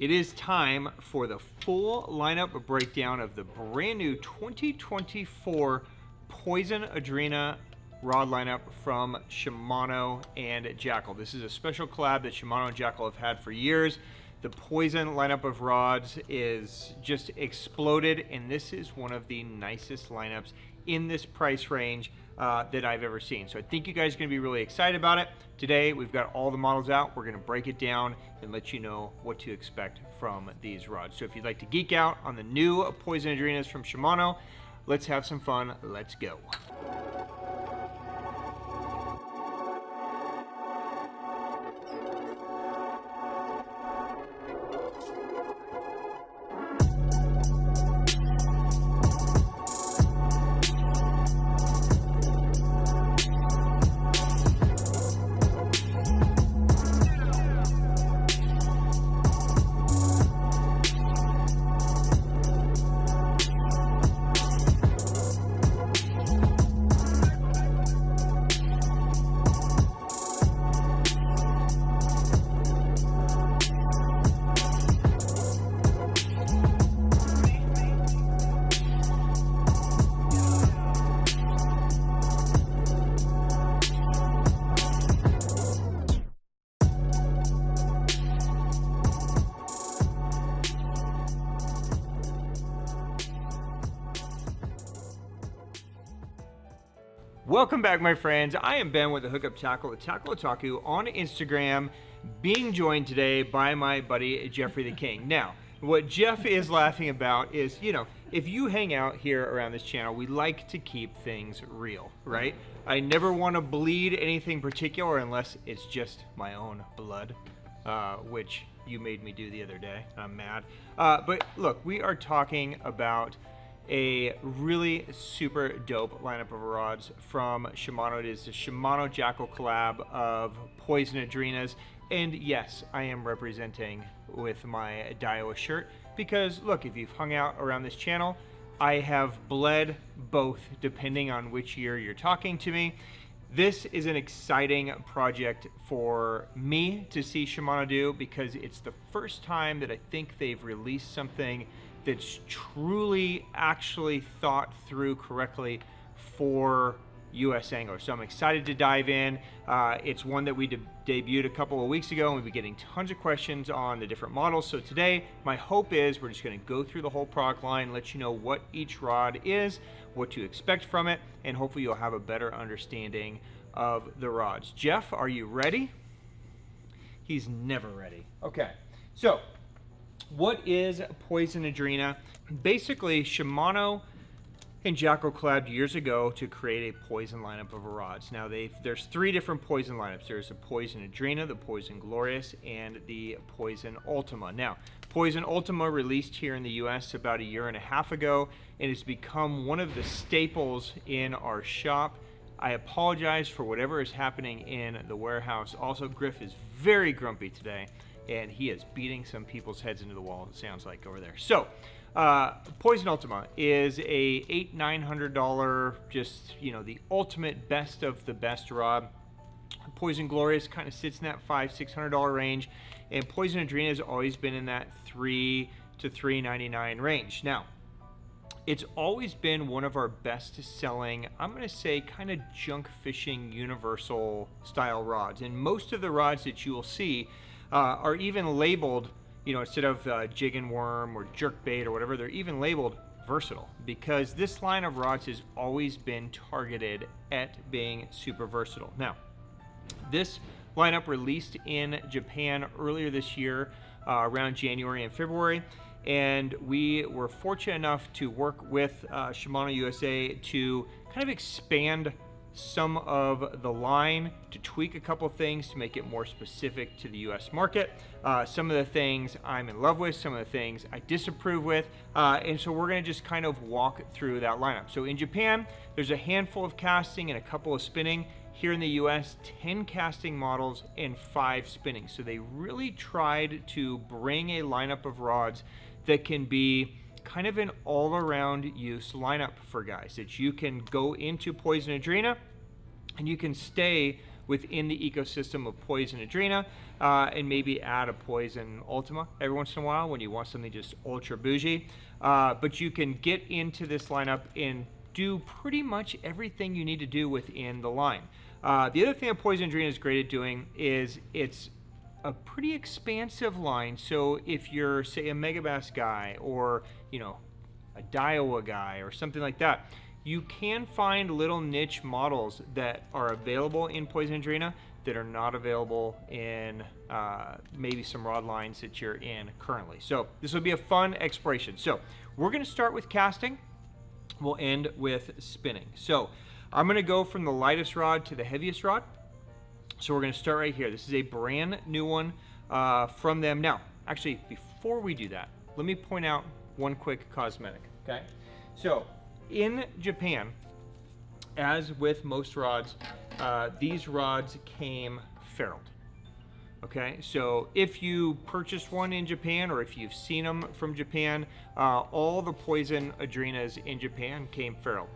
It is time for the full lineup breakdown of the brand new 2024 Poison Adrena rod lineup from Shimano and Jackal. This is a special collab that Shimano and Jackal have had for years. The Poison lineup of rods is just exploded, and this is one of the nicest lineups in this price range that I've ever seen. So I think you guys are gonna be really excited about it. Today, we've got all the models out. We're gonna break it down and let you know what to expect from these rods. So if you'd like to geek out on the new Poison Adrenas from Shimano, let's have some fun. Let's go. Welcome back, my friends. I am Ben with the Hookup Tackle, Tackle Otaku on Instagram, being joined today by my buddy Jeffrey the King. Now, what Jeff is laughing about is, you know, if you hang out here around this channel, we like to keep things real, right? I never want to bleed anything particular unless it's just my own blood, which you made me do the other day. I'm mad. But look, we are talking about a really super dope lineup of rods from Shimano. It is the Shimano Jackal collab of Poison Adrenas. And yes, I am representing with my Daiwa shirt because look, if you've hung out around this channel, I have bled both depending on which year you're talking to me. This is an exciting project for me to see Shimano do because it's the first time that I think they've released something that's truly actually thought through correctly for US anglers. So I'm excited to dive in. It's one that we debuted a couple of weeks ago, and we've been getting tons of questions on the different models. So today, my hope is we're just gonna go through the whole product line, let you know what each rod is, what to expect from it, and hopefully you'll have a better understanding of the rods. Jeff, are you ready? He's never ready. Okay, so what is Poison Adrena? Basically, Shimano and Jackal collabed years ago to create a Poison lineup of rods. Now, there's three different Poison lineups. There's the Poison Adrena, the Poison Glorious, and the Poison Ultima. Now, Poison Ultima released here in the US about a year and a half ago, and it's become one of the staples in our shop. I apologize for whatever is happening in the warehouse. Also, Griff is very grumpy today, and he is beating some people's heads into the wall, it sounds like, over there. So, Poison Ultima is a $800-900, just, you know, the ultimate best of the best rod. Poison Glorious kind of sits in that $500-600 range, and Poison Adrena has always been in that $300 to $399 range. Now, it's always been one of our best selling, I'm gonna say, kind of junk fishing universal style rods. And most of the rods that you will see are even labeled, you know, instead of jig and worm or jerk bait or whatever, they're even labeled versatile, because this line of rods has always been targeted at being super versatile. Now, this lineup released in Japan earlier this year, around January and February, and we were fortunate enough to work with Shimano USA to kind of expand some of the line, to tweak a couple things to make it more specific to the US market. Some of the things I'm in love with, some of the things I disapprove with, and so we're gonna just kind of walk through that lineup. So in Japan, there's a handful of casting and a couple of spinning. Here in the US, 10 casting models and 5 spinning. So they really tried to bring a lineup of rods that can be kind of an all-around use lineup for guys, that you can go into Poison Adrena and you can stay within the ecosystem of Poison Adrena, and maybe add a Poison Ultima every once in a while when you want something just ultra bougie. But you can get into this lineup and do pretty much everything you need to do within the line. The other thing that Poison Adrena is great at doing is it's a pretty expansive line. So if you're, say, a Megabass guy, or a Daiwa guy or something like that, you can find little niche models that are available in Poison Adrena that are not available in maybe some rod lines that you're in currently. So this will be a fun exploration. So we're going to start with casting. We'll end with spinning. So I'm going to go from the lightest rod to the heaviest rod. So we're going to start right here. This is a brand new one from them. Now, actually, before we do that, let me point out one quick cosmetic, okay? So in Japan, as with most rods, these rods came ferruled. Okay, so if you purchased one in Japan, or if you've seen them from Japan, all the Poison Adrenas in Japan came ferruled.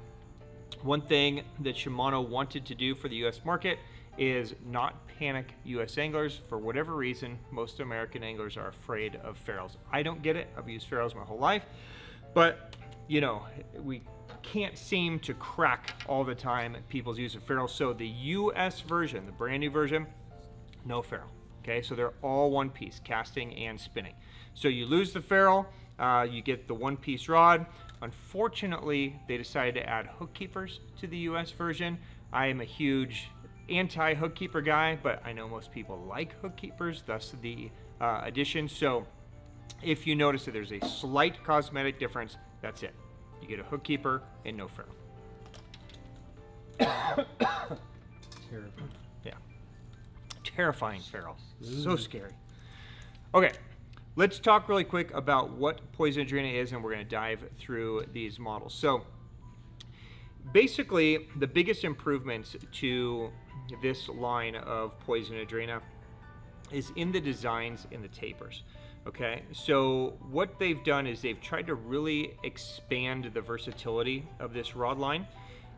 One thing that Shimano wanted to do for the US market is not panic US anglers. For whatever reason, most American anglers are afraid of ferrules. I don't get it. I've used ferrules my whole life, but we can't seem to crack all the time people's use of ferrules. So the US version, the brand new version, no ferrule. Okay, so they're all one piece, casting and spinning. So you lose the ferrule, you get the one piece rod. Unfortunately, they decided to add hook keepers to the US version. I am a huge anti-hook keeper guy, but I know most people like hook keepers, thus the addition. So if you notice that there's a slight cosmetic difference, that's it. You get a hook keeper and no ferrule. Terrifying. Yeah. Terrifying ferrule. So scary. Okay, let's talk really quick about what Poison Adrena is, and we're going to dive through these models. So basically, the biggest improvements to this line of Poison Adrena is in the designs and the tapers. Okay, so what they've done is they've tried to really expand the versatility of this rod line.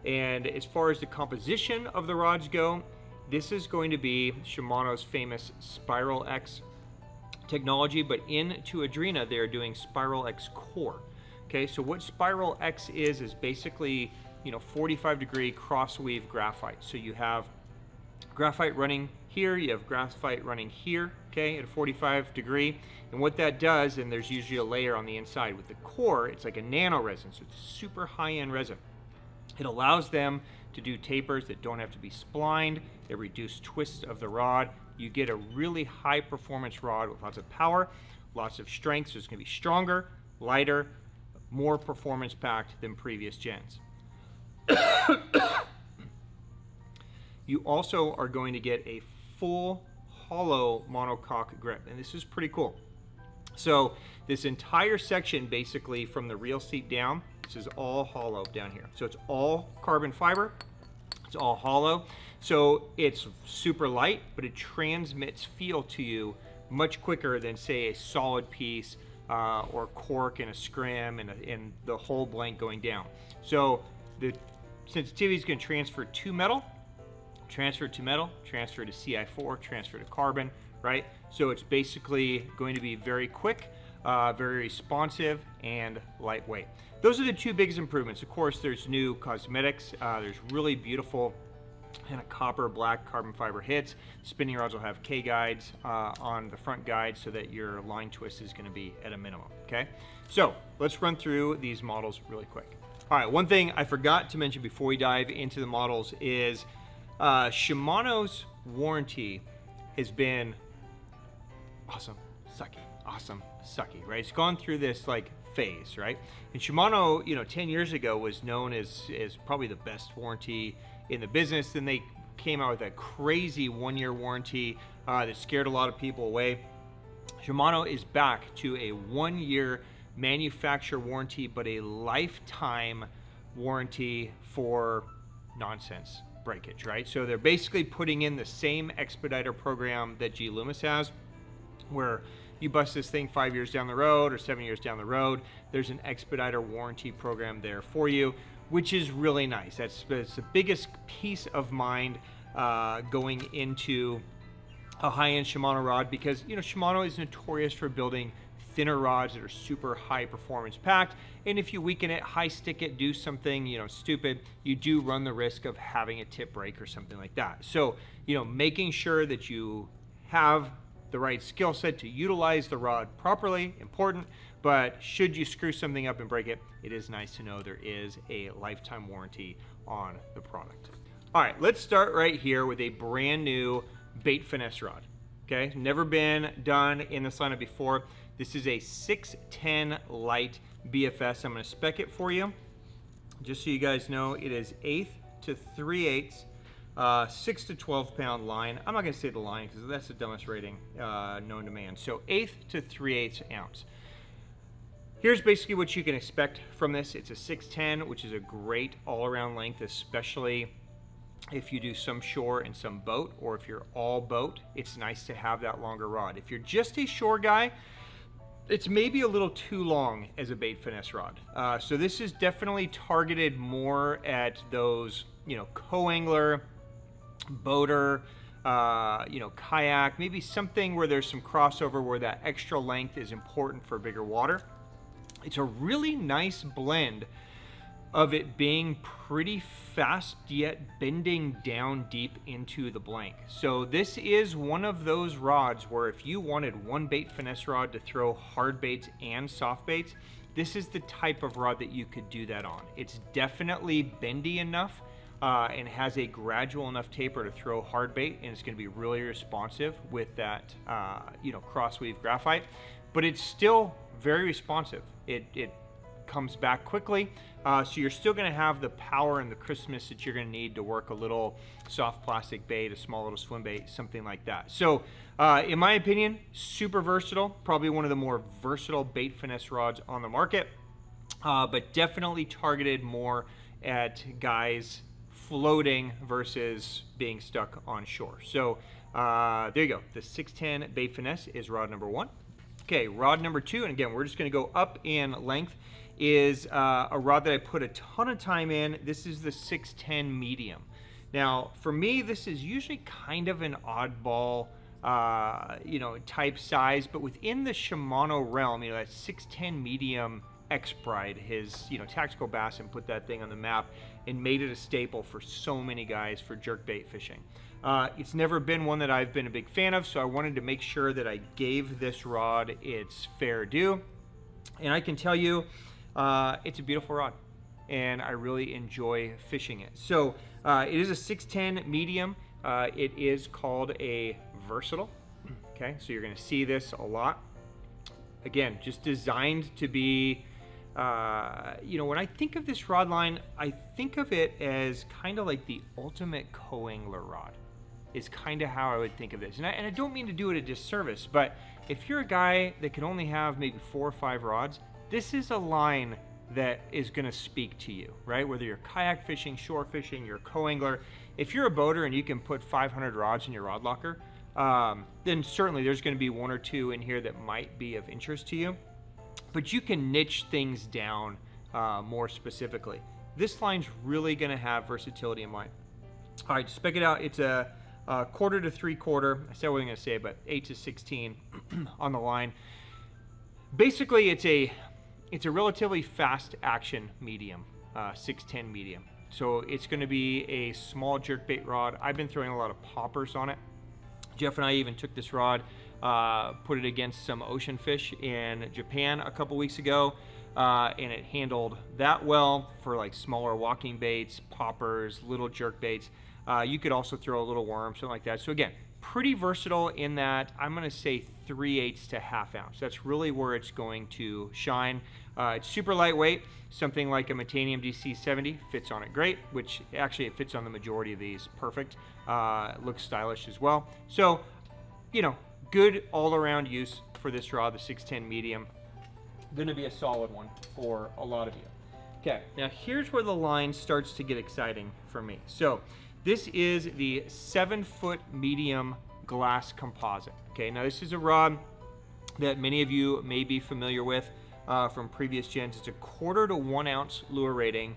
And as far as the composition of the rods go, this is going to be Shimano's famous Spiral X technology, but into Adrena they're doing Spiral X Core. Okay, so what Spiral X is basically 45-degree cross-weave graphite. So you have graphite running here, you have graphite running here, okay, at a 45-degree. And what that does, and there's usually a layer on the inside. With the core, it's like a nano resin, so it's a super high-end resin. It allows them to do tapers that don't have to be splined. It reduces twists of the rod. You get a really high-performance rod with lots of power, lots of strength, so it's going to be stronger, lighter, more performance-packed than previous gens. You also are going to get a full hollow monocoque grip, and this is pretty cool. So this entire section, basically from the reel seat down, this is all hollow down here. So it's all carbon fiber, it's all hollow. So it's super light, but it transmits feel to you much quicker than, say, a solid piece or cork and a scrim and the whole blank going down. So the sensitivity is going to transfer to metal, transfer to metal, transfer to CI4, transfer to carbon, right? So it's basically going to be very quick, very responsive, and lightweight. Those are the two biggest improvements. Of course, there's new cosmetics. There's really beautiful kind of copper black carbon fiber hits. Spinning rods will have K-guides on the front guide so that your line twist is going to be at a minimum, okay? So let's run through these models really quick. All right, one thing I forgot to mention before we dive into the models is Shimano's warranty has been awesome, sucky, right? It's gone through this like phase, right? And Shimano, 10 years ago was known as probably the best warranty in the business. Then they came out with a crazy 1-year warranty that scared a lot of people away. Shimano is back to a 1-year manufacturer warranty, but a lifetime warranty for nonsense breakage, right? So they're basically putting in the same expediter program that G Loomis has, where you bust this thing 5 years down the road or 7 years down the road, there's an expediter warranty program there for you, which is really nice. That's the biggest peace of mind going into a high-end Shimano rod, because Shimano is notorious for building thinner rods that are super high performance packed, and if you weaken it, high stick it, do something stupid, you do run the risk of having a tip break or something like that. So making sure that you have the right skill set to utilize the rod properly, important. But should you screw something up and break it, it is nice to know there is a lifetime warranty on the product. All right, let's start right here with a brand new bait finesse rod. Okay, never been done in this lineup before. This is a 610 light BFS. I'm going to spec it for you, just so you guys know. It is 1/8 to 3/8, 6 to 12 pound line. I'm not going to say the line because that's the dumbest rating known to man. So 1/8 to 3/8 ounce. Here's basically what you can expect from this. It's a 610, which is a great all-around length, especially if you do some shore and some boat, or if you're all boat, it's nice to have that longer rod. If you're just a shore guy, it's maybe a little too long as a bait finesse rod. So this is definitely targeted more at those, co-angler, boater, kayak, maybe something where there's some crossover where that extra length is important for bigger water. It's a really nice blend of it being pretty fast yet bending down deep into the blank. So this is one of those rods where if you wanted one bait finesse rod to throw hard baits and soft baits, this is the type of rod that you could do that on. It's definitely bendy enough and has a gradual enough taper to throw hard bait, and it's going to be really responsive with that crossweave graphite, but it's still very responsive. It comes back quickly, so you're still going to have the power and the crispness that you're going to need to work a little soft plastic bait, a small little swim bait, something like that. So in my opinion, super versatile, probably one of the more versatile bait finesse rods on the market, but definitely targeted more at guys floating versus being stuck on shore. So there you go. The 610 bait finesse is rod number 1. Okay, rod number 2, and again, we're just going to go up in length, is a rod that I put a ton of time in. This is the 610 medium. Now, for me, this is usually kind of an oddball, type size, but within the Shimano realm, that 610 medium X-Pride, his, tactical bass, and put that thing on the map and made it a staple for so many guys for jerkbait fishing. It's never been one that I've been a big fan of, so I wanted to make sure that I gave this rod its fair due. And I can tell you, it's a beautiful rod, and I really enjoy fishing it. So it is a 610 medium. It is called a versatile. Okay, so you're going to see this a lot. Again, just designed to be, when I think of this rod line, I think of it as kind of like the ultimate co-angler rod. Is kind of how I would think of this. And I don't mean to do it a disservice, but if you're a guy that can only have maybe 4 or 5 rods, this is a line that is going to speak to you, right? Whether you're kayak fishing, shore fishing, you're a co-angler. If you're a boater and you can put 500 rods in your rod locker, then certainly there's going to be 1 or 2 in here that might be of interest to you. But you can niche things down more specifically. This line's really going to have versatility in mind. All right, spec it out. It's a 1/4 to 3/4. I said what I'm going to say, but 8 to 16 on the line. Basically, it's a relatively fast action medium, 610 medium. So it's going to be a small jerkbait rod. I've been throwing a lot of poppers on it. Jeff and I even took this rod, put it against some ocean fish in Japan a couple weeks ago, and it handled that well for like smaller walking baits, poppers, little jerk baits. You could also throw a little worm, something like that. So again, pretty versatile in that I'm going to say 3/8 to 1/2 ounce. That's really where it's going to shine. It's super lightweight. Something like a Metanium DC70 fits on it great, which actually it fits on the majority of these perfect. It looks stylish as well. So, good all-around use for this rod, the 610 medium. Going to be a solid one for a lot of you. Okay, now here's where the line starts to get exciting for me. So this is the 7-foot medium glass composite. Okay, now this is a rod that many of you may be familiar with from previous gens. It's a 1/4 to 1 ounce lure rating.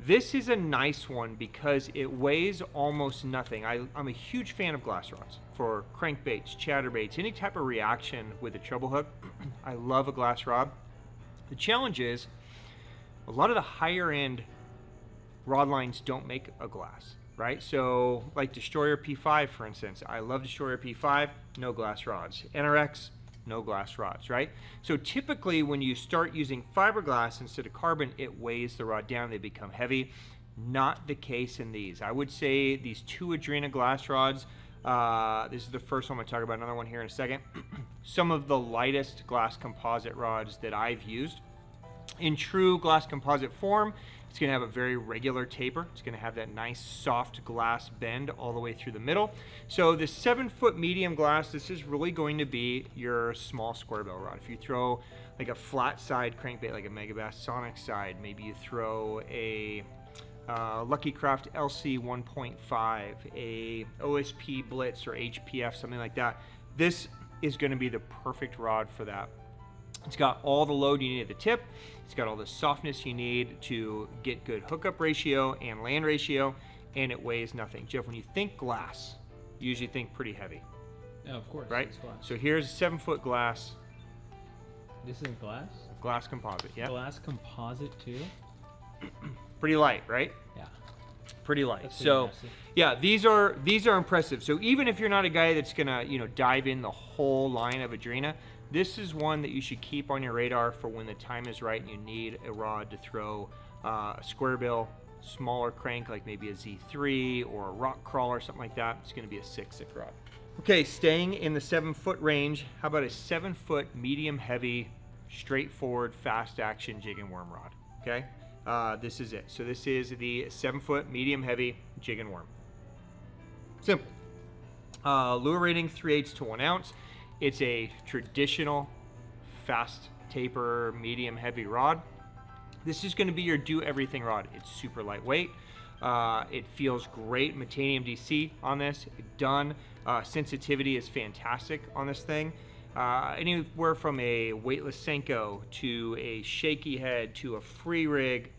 This is a nice one because it weighs almost nothing. I'm a huge fan of glass rods for crankbaits, chatterbaits, any type of reaction with a treble hook. I love a glass rod. The challenge is a lot of the higher end rod lines don't make a glass, right? So like Destroyer P5, for instance, I love Destroyer P5, no glass rods. NRX, no glass rods, right? So typically when you start using fiberglass instead of carbon, it weighs the rod down, they become heavy. Not the case in these. I would say these 2 Adrena glass rods, this is the first one I'm gonna talk about, another one here in a second. Some of the lightest glass composite rods that I've used. In true glass composite form, it's going to have a very regular taper. It's going to have that nice soft glass bend all the way through the middle. So this 7-foot medium glass, this is really going to be your small square bill rod. If you throw like a flat side crankbait, like a Megabass Sonic side, maybe you throw a Lucky Craft LC 1.5, a OSP Blitz or HPF, something like that. This is going to be the perfect rod for that. It's got all the load you need at the tip. It's got all the softness you need to get good hookup ratio and land ratio, and it weighs nothing. Jeff, when you think glass, you usually think pretty heavy. Yeah, of course. Right? It's glass. So here's a 7-foot glass. This is glass? Glass composite, yeah. Glass composite too? Pretty light, right? Yeah. Pretty light. That's pretty So massive. yeah, these are impressive. So even if you're not a guy that's gonna, dive in the whole line of Adrena, this is one that you should keep on your radar for when the time is right and you need a rod to throw a square bill, smaller crank like maybe a Z3 or a rock crawler or something like that. It's going to be a 6-6 rod. Okay, staying in the 7-foot range, how about a 7-foot medium heavy, straightforward, fast action jig and worm rod? Okay, this is it. So this is the 7-foot medium heavy jig and worm. Simple. Lure rating 3/8 to 1 ounce. It's a traditional fast taper medium heavy rod. This is going to be your do everything rod. It's super lightweight. It feels great. Metanium DC on this. Done. Sensitivity is fantastic on this thing. Anywhere from a weightless Senko to a shaky head to a free rig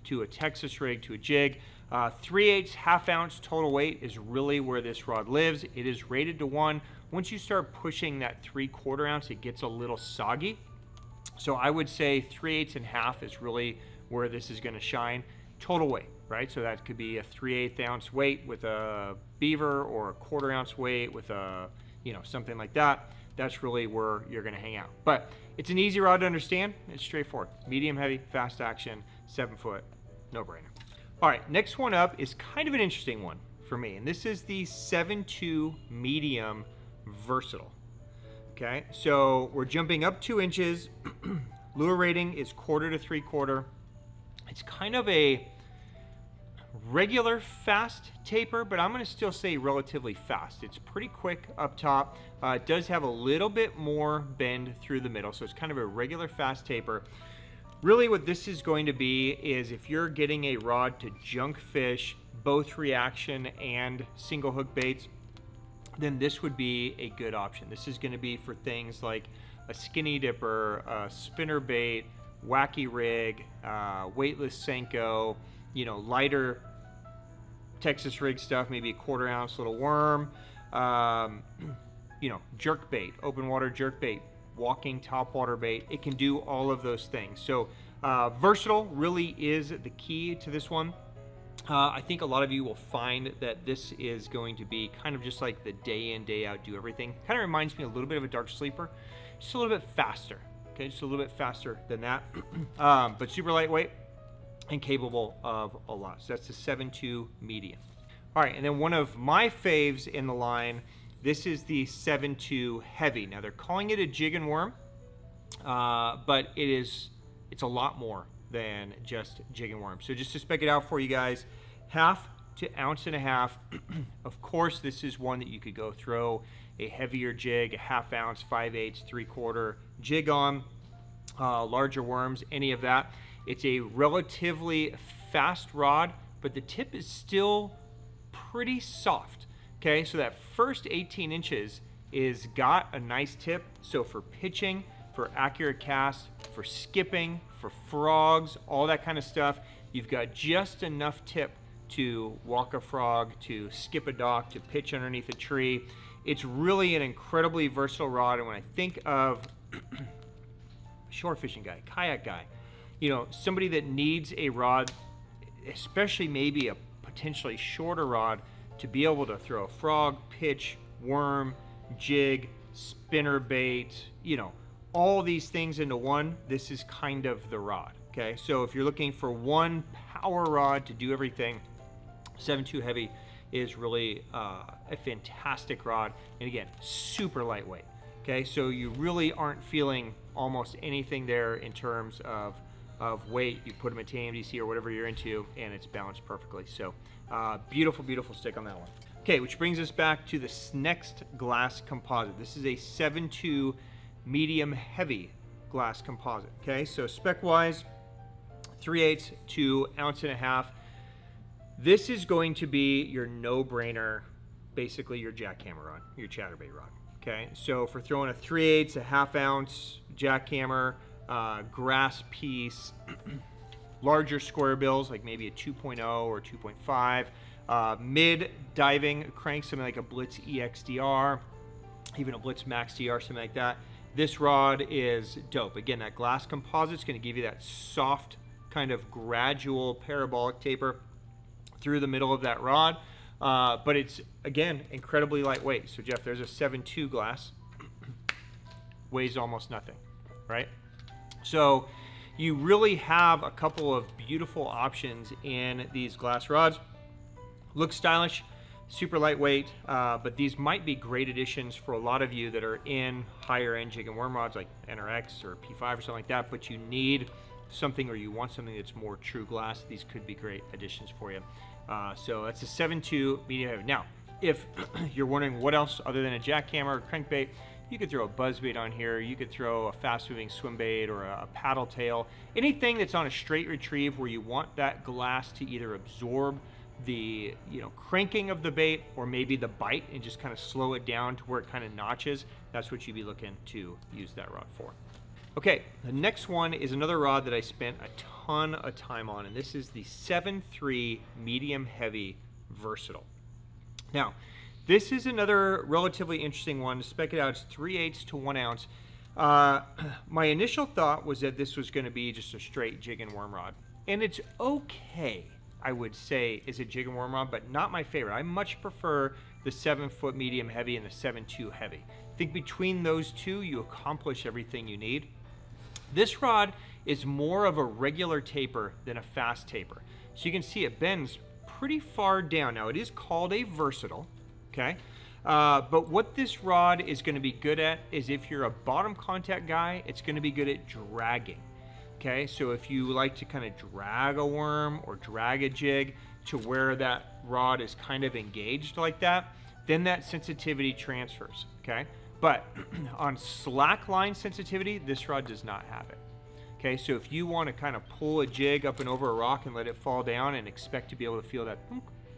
to a Texas rig to a jig. 3/8 half ounce total weight is really where this rod lives. It is rated to 1. Once you start pushing that 3/4 ounce, it gets a little soggy. So I would say 3/8 and half is really where this is going to shine. Total weight, right? So that could be a 3/8 ounce weight with a beaver or a 1/4 ounce weight with a, something like that. That's really where you're going to hang out. But it's an easy rod to understand. It's straightforward. Medium heavy, fast action, 7-foot, no brainer. All right, next one up is kind of an interesting one for me, and this is the 7.2 medium versatile. Okay, so we're jumping up 2 inches. Lure rating is 1/4 to 3/4. It's kind of a regular fast taper, but I'm going to still say relatively fast. It's pretty quick up top. It does have a little bit more bend through the middle, so it's kind of a regular fast taper. Really what this is going to be is if you're getting a rod to junk fish, both reaction and single hook baits, then this would be a good option. This is going to be for things like a skinny dipper, a spinner bait, wacky rig, weightless Senko, lighter Texas rig stuff, maybe a 1/4 ounce little worm, jerk bait, open water jerk bait, walking topwater bait. It can do all of those things. So versatile really is the key to this one. I think a lot of you will find that this is going to be kind of just like the day in, day out, do everything. Kind of reminds me a little bit of a dark sleeper, just a little bit faster. Okay, just a little bit faster than that, but super lightweight and capable of a lot. So that's the 7.2 medium. All right, and then one of my faves in the line, this is the 7.2 heavy. Now they're calling it a jig and worm, but it's a lot more than just jig and worm. So just to spec it out for you guys, 1/2 to 1.5 ounces. Of course, this is one that you could go throw a heavier jig, a 1/2 ounce, 5/8, 3/4 jig on, larger worms, any of that. It's a relatively fast rod, but the tip is still pretty soft. Okay, so that first 18 inches is got a nice tip. So for pitching, for accurate cast, for skipping, for frogs, all that kind of stuff, You've got just enough tip to walk a frog, to skip a dock, to pitch underneath a tree. It's really an incredibly versatile rod. And when I think of shore fishing guy, kayak guy, you know, somebody that needs a rod, especially maybe a potentially shorter rod, to be able to throw a frog, pitch, worm, jig, spinner bait, you know, all these things into one, this is kind of the rod. Okay, so if you're looking for one power rod to do everything, 7.2 heavy is really a fantastic rod, and again, super lightweight. Okay, so you really aren't feeling almost anything there in terms of weight. You put them at TMDC or whatever you're into, and it's balanced perfectly. So beautiful, beautiful stick on that one. Okay, which brings us back to this next glass composite. This is a 7.2 medium heavy glass composite. Okay, so spec wise, 3/8 to 1.5 ounces. This is going to be your no-brainer, basically your jackhammer rod, your chatterbait rod. Okay, so for throwing a 3/8, a 1/2 ounce jackhammer, grass piece, larger square bills like maybe a 2.0 or 2.5, mid diving crank, something like a Blitz EXDR, even a Blitz Max DR, something like that. This rod is dope. Again, that glass composite is going to give you that soft kind of gradual parabolic taper through the middle of that rod, but it's, again, incredibly lightweight. So Jeff, there's a 7.2 glass, weighs almost nothing, right? So you really have a couple of beautiful options in these glass rods. Look stylish, super lightweight, but these might be great additions for a lot of you that are in higher end jig and worm rods like NRX or P5 or something like that, but you need something, or you want something that's more true glass. These could be great additions for you. So that's a 7.2 medium heavy. Now, if you're wondering what else other than a jackhammer or crankbait, you could throw a buzzbait on here. You could throw a fast-moving swim bait or a paddle tail. Anything that's on a straight retrieve where you want that glass to either absorb the cranking of the bait or maybe the bite and just kind of slow it down to where it kind of notches. That's what you'd be looking to use that rod for. Okay, the next one is another rod that I spent a ton of time on, and this is the 7.3 medium heavy versatile. Now, this is another relatively interesting one. To spec it out, it's 3/8 to 1 ounce. My initial thought was that this was going to be just a straight jig and worm rod, and it's okay, I would say, is a jig and worm rod, but not my favorite. I much prefer the 7-foot medium heavy and the 7.2 heavy. I think between those two, you accomplish everything you need. This rod is more of a regular taper than a fast taper. So you can see it bends pretty far down. Now, it is called a versatile, okay? But what this rod is going to be good at is, if you're a bottom contact guy, it's going to be good at dragging. Okay, so if you like to kind of drag a worm or drag a jig to where that rod is kind of engaged like that, then that sensitivity transfers, okay? But on slack line sensitivity, this rod does not have it. Okay, so if you want to kind of pull a jig up and over a rock and let it fall down and expect to be able to feel that,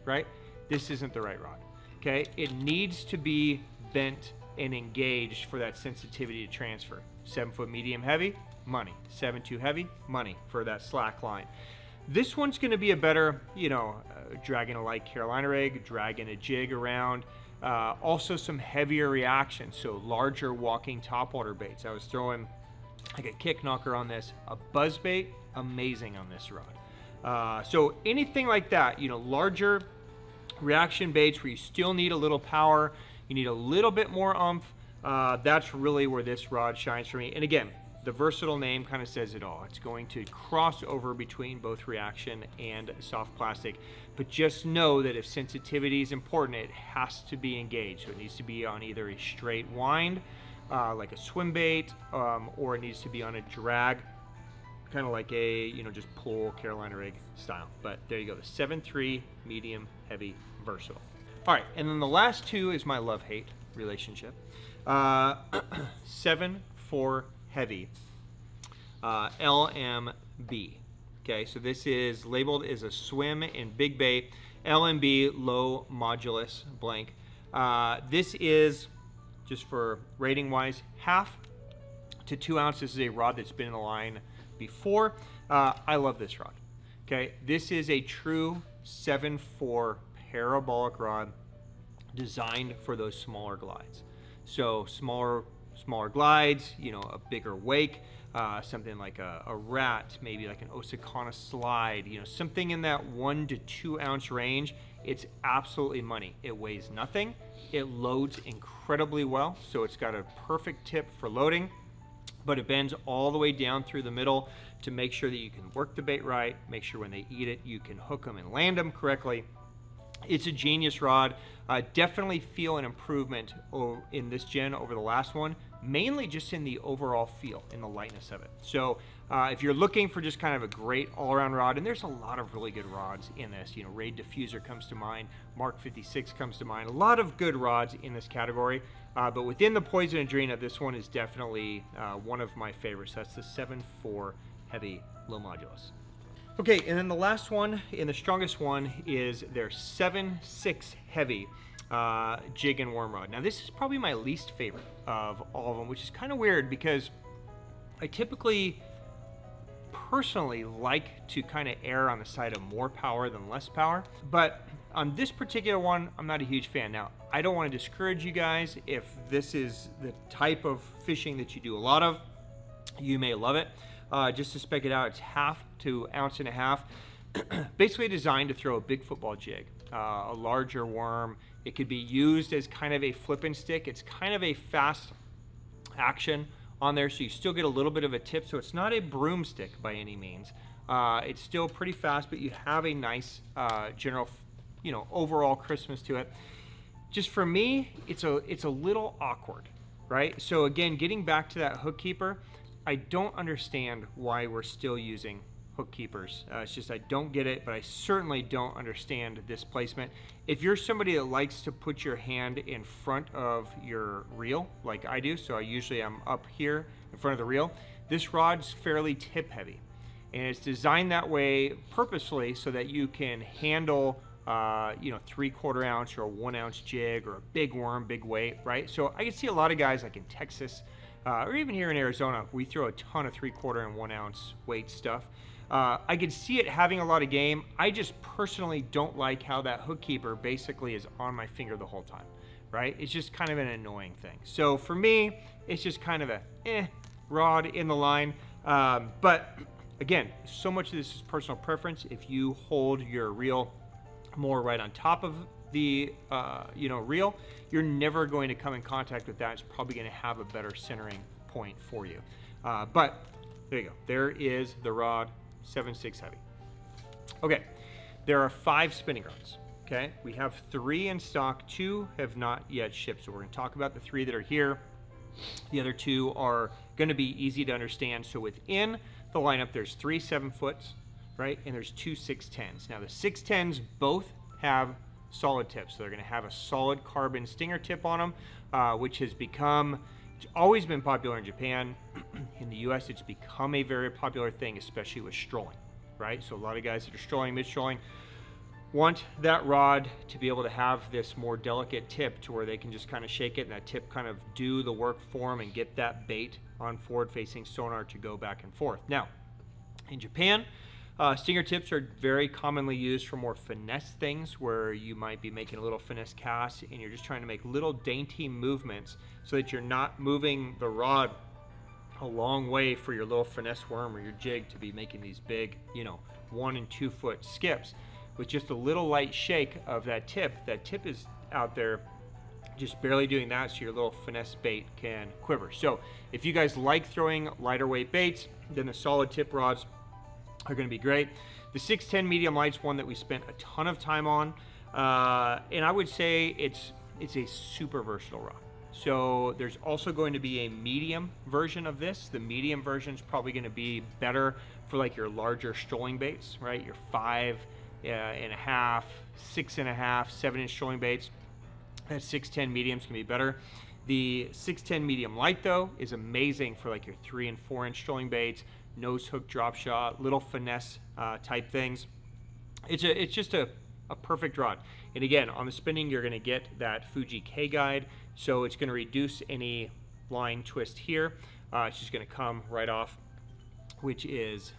right? This isn't the right rod, okay? It needs to be bent and engaged for that sensitivity to transfer. 7-foot medium heavy, money. 7.2 heavy, money for that slack line. This one's going to be a better, dragging a light Carolina rig, dragging a jig around. Also some heavier reaction, so larger walking topwater baits. I was throwing like a kick knocker on this, a buzz bait, amazing on this rod. So anything like that, larger reaction baits where you still need a little power, you need a little bit more oomph, that's really where this rod shines for me. And again, the versatile name kind of says it all. It's going to cross over between both reaction and soft plastic, but just know that if sensitivity is important, it has to be engaged. So it needs to be on either a straight wind, like a swim bait, or it needs to be on a drag, kind of like a, just pull Carolina rig style. But there you go, the 7.3 medium heavy versatile. All right, and then the last two is my love-hate relationship. 7.4 heavy, LMB. Okay, so this is labeled as a swim and big bait, LMB, low modulus blank. This is, just for rating wise, 1/2 to 2 ounces. This is a rod that's been in the line before. I love this rod. Okay, this is a true 7.4 parabolic rod designed for those smaller glides. So smaller glides, you know, a bigger wake, something like a rat, maybe like an Osakana slide, you know, something in that 1 to 2 ounce range. It's absolutely money. It weighs nothing. It loads incredibly well, so it's got a perfect tip for loading, but it bends all the way down through the middle to make sure that you can work the bait right, make sure when they eat it, you can hook them and land them correctly. It's a genius rod. Definitely feel an improvement in this gen over the last one, mainly just in the overall feel, in the lightness of it. So if you're looking for just kind of a great all-around rod, and there's a lot of really good rods in this, you know, Raid Diffuser comes to mind, Mark 56 comes to mind, a lot of good rods in this category. But within the Poison Adrena, this one is definitely one of my favorites. That's the 7.4 heavy low modulus. Okay, and then the last one, and the strongest one, is their 7.6 heavy jig and worm rod. Now this is probably my least favorite of all of them, which is kind of weird because I typically personally like to kind of err on the side of more power than less power, but on this particular one, I'm not a huge fan. Now, I don't want to discourage you guys. If this is the type of fishing that you do a lot of, you may love it. Just to spec it out, it's 1/2 to 1.5 ounces. Basically designed to throw a big football jig, a larger worm. It could be used as kind of a flip and stick. It's kind of a fast action on there, so you still get a little bit of a tip. So it's not a broomstick by any means. It's still pretty fast, but you have a nice general, you know, overall crispness to it. Just for me, it's a little awkward, right? So again, getting back to that hook keeper, I don't understand why we're still using hook keepers. It's just I don't get it, but I certainly don't understand this placement. If you're somebody that likes to put your hand in front of your reel, like I do, so I usually am up here in front of the reel, this rod's fairly tip heavy. And it's designed that way purposely so that you can handle you know, 3/4 ounce or a 1 ounce jig or a big worm, big weight, right? So I can see a lot of guys like in Texas, or even here in Arizona, we throw a ton of 3/4 and 1 ounce weight stuff. I could see it having a lot of game. I just personally don't like how that hook keeper basically is on my finger the whole time, right? It's just kind of an annoying thing. So for me, it's just kind of a rod in the line. But again, so much of this is personal preference. If you hold your reel more right on top of the you know, reel, you're never going to come in contact with that. It's probably going to have a better centering point for you. But there you go. There is the rod, 7.6 heavy. Okay, there are 5 spinning rods. Okay, we have 3 in stock. 2 have not yet shipped, so we're going to talk about the 3 that are here. The other 2 are going to be easy to understand. So within the lineup, there's 3 7-foots, right, and there's 2 610s. Now the 610s both have solid tips, so they're going to have a solid carbon stinger tip on them, which has become, it's always been popular in Japan. In the US, it's become a very popular thing, especially with strolling, right? So a lot of guys that are strolling, mid-strolling, want that rod to be able to have this more delicate tip to where they can just kind of shake it and that tip kind of do the work for them and get that bait on forward-facing sonar to go back and forth. Now, in Japan, stinger tips are very commonly used for more finesse things where you might be making a little finesse cast and you're just trying to make little dainty movements so that you're not moving the rod a long way for your little finesse worm or your jig to be making these big, you know, 1 and 2 foot skips. With just a little light shake of that tip is out there just barely doing that so your little finesse bait can quiver. So if you guys like throwing lighter weight baits, then the solid tip rods are going to be great. The 610 medium light's one that we spent a ton of time on, and I would say it's a super versatile rod. So there's also going to be a medium version of this. The medium version is probably going to be better for like your larger strolling baits, right? Your 5.5, 6.5, 7-inch strolling baits. That 610 medium's can be better. The 610 medium light though is amazing for like your 3 and 4-inch strolling baits, nose hook, drop shot, little finesse type things. It's just a perfect rod. And again, on the spinning, you're going to get that Fuji K guide, so it's going to reduce any line twist here. It's just going to come right off, which is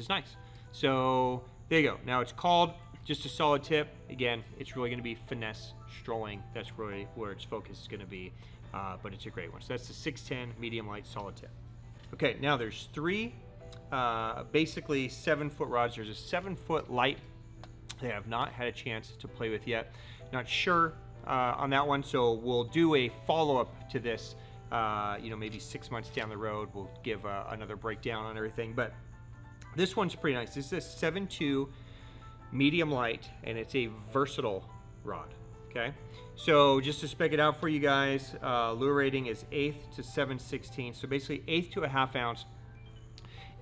nice. So there you go. Now it's called just a solid tip. Again, it's really going to be finesse strolling. That's really where its focus is going to be, but it's a great one. So that's the 610 medium light solid tip. Okay, now there's three basically 7-foot rods. There's a 7-foot light that I have not had a chance to play with yet. Not sure on that one, so we'll do a follow-up to this, maybe 6 months down the road. We'll give another breakdown on everything, but this one's pretty nice. This is a 7.2 medium light, and it's a versatile rod, okay? So just to spec it out for you guys, lure rating is 1/8 to 7/16, so basically 1/8 to a 1/2 ounce.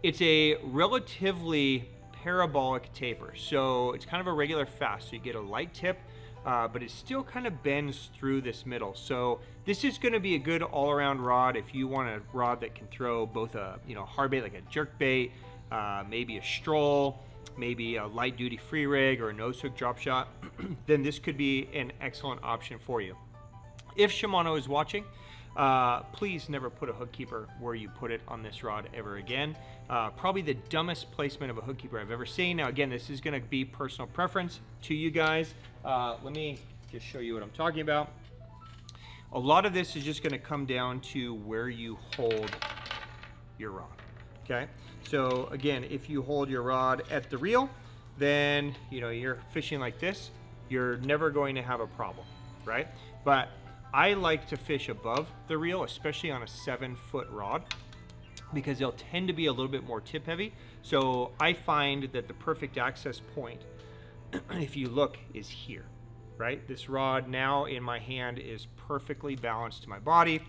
It's a relatively parabolic taper, so it's kind of a regular fast, so you get a light tip, but it still kind of bends through this middle. So this is going to be a good all-around rod if you want a rod that can throw both a hard bait like a jerk bait, maybe a stroll, maybe a light duty free rig or a nose hook drop shot. Then this could be an excellent option for you. If Shimano is watching, please never put a hook keeper where you put it on this rod ever again. Probably the dumbest placement of a hook keeper I've ever seen. Now again, this is going to be personal preference to you guys. Let me just show you what I'm talking about. A lot of this is just going to come down to where you hold your rod. Okay, so again, if you hold your rod at the reel, then you're fishing like this, you're never going to have a problem, right? But I like to fish above the reel, especially on a 7-foot rod, because they'll tend to be a little bit more tip heavy. So I find that the perfect access point, if you look, is here, right? This rod now in my hand is perfectly balanced to my body.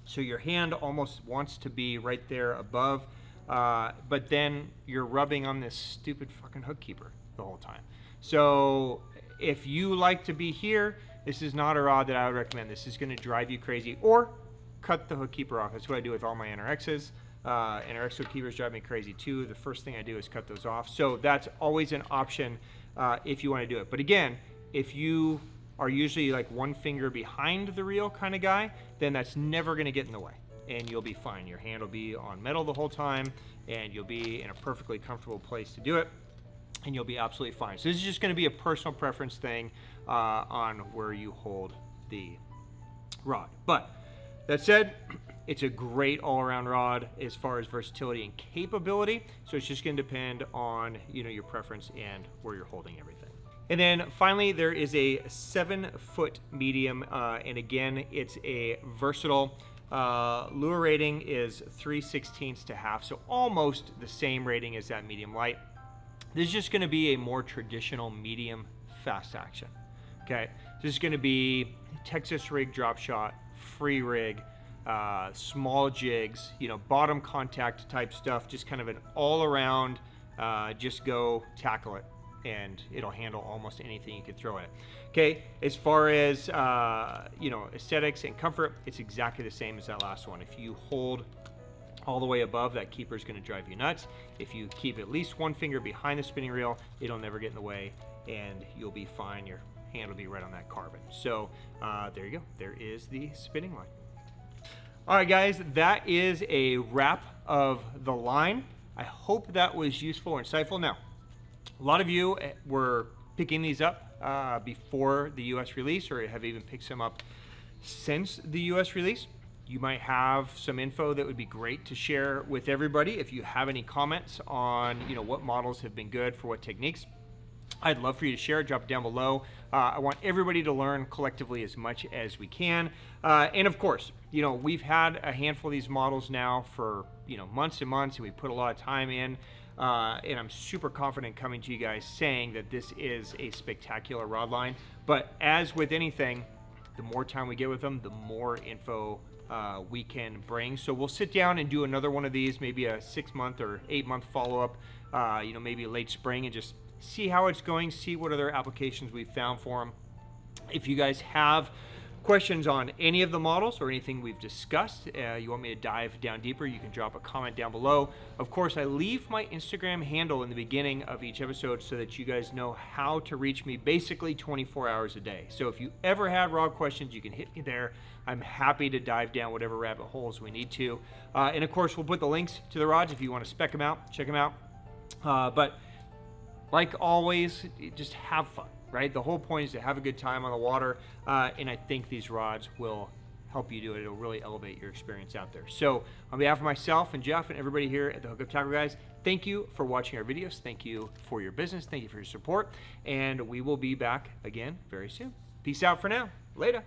So your hand almost wants to be right there above, but then you're rubbing on this stupid fucking hook keeper the whole time. So if you like to be here, this is not a rod that I would recommend. This is going to drive you crazy. Or cut the hook keeper off. That's what I do with all my NRXs. NRX hook keepers drive me crazy too. The first thing I do is cut those off. So that's always an option if you want to do it. But again, if you are usually like one finger behind the reel kind of guy, then that's never going to get in the way, and you'll be fine. Your hand will be on metal the whole time, and you'll be in a perfectly comfortable place to do it, and you'll be absolutely fine. So this is just going to be a personal preference thing on where you hold the rod. But that said, it's a great all-around rod as far as versatility and capability. So it's just going to depend on your preference and where you're holding everything. And then finally, there is a 7-foot medium, and again, it's a versatile. Lure rating is 3/16 to 1/2, so almost the same rating as that medium light. This is just going to be a more traditional medium fast action. Okay, this is going to be Texas rig drop shot, free rig, small jigs, bottom contact type stuff. Just kind of an all-around, just go tackle it, and it'll handle almost anything you could throw at it. Okay, as far as aesthetics and comfort, it's exactly the same as that last one. If you hold all the way above, that keeper is going to drive you nuts. If you keep at least one finger behind the spinning reel, it'll never get in the way, and you'll be fine. Your hand will be right on that carbon. So there you go. There is the spinning line. All right, guys, that is a wrap of the line. I hope that was useful or insightful. Now, a lot of you were picking these up before the US release, or have even picked some up since the US release. You might have some info that would be great to share with everybody. If you have any comments on what models have been good for what techniques, I'd love for you to share it. Drop it down below. I want everybody to learn collectively as much as we can. And of course, we've had a handful of these models now for months and months, and we put a lot of time in. And I'm super confident coming to you guys saying that this is a spectacular rod line. But as with anything, the more time we get with them, the more info we can bring. So we'll sit down and do another one of these, maybe a 6-month or 8-month follow-up, maybe late spring, and just see how it's going, see what other applications we've found for them. If you guys have questions on any of the models or anything we've discussed, you want me to dive down deeper, you can drop a comment down below. Of course, I leave my Instagram handle in the beginning of each episode so that you guys know how to reach me basically 24 hours a day. So if you ever have rod questions, you can hit me there. I'm happy to dive down whatever rabbit holes we need to. And of course, we'll put the links to the rods if you want to spec them out, check them out. But like always, just have fun, right? The whole point is to have a good time on the water, and I think these rods will help you do it. It'll really elevate your experience out there. So on behalf of myself and Jeff and everybody here at the Hookup Tackle Guys, thank you for watching our videos. Thank you for your business. Thank you for your support. And we will be back again very soon. Peace out for now. Later.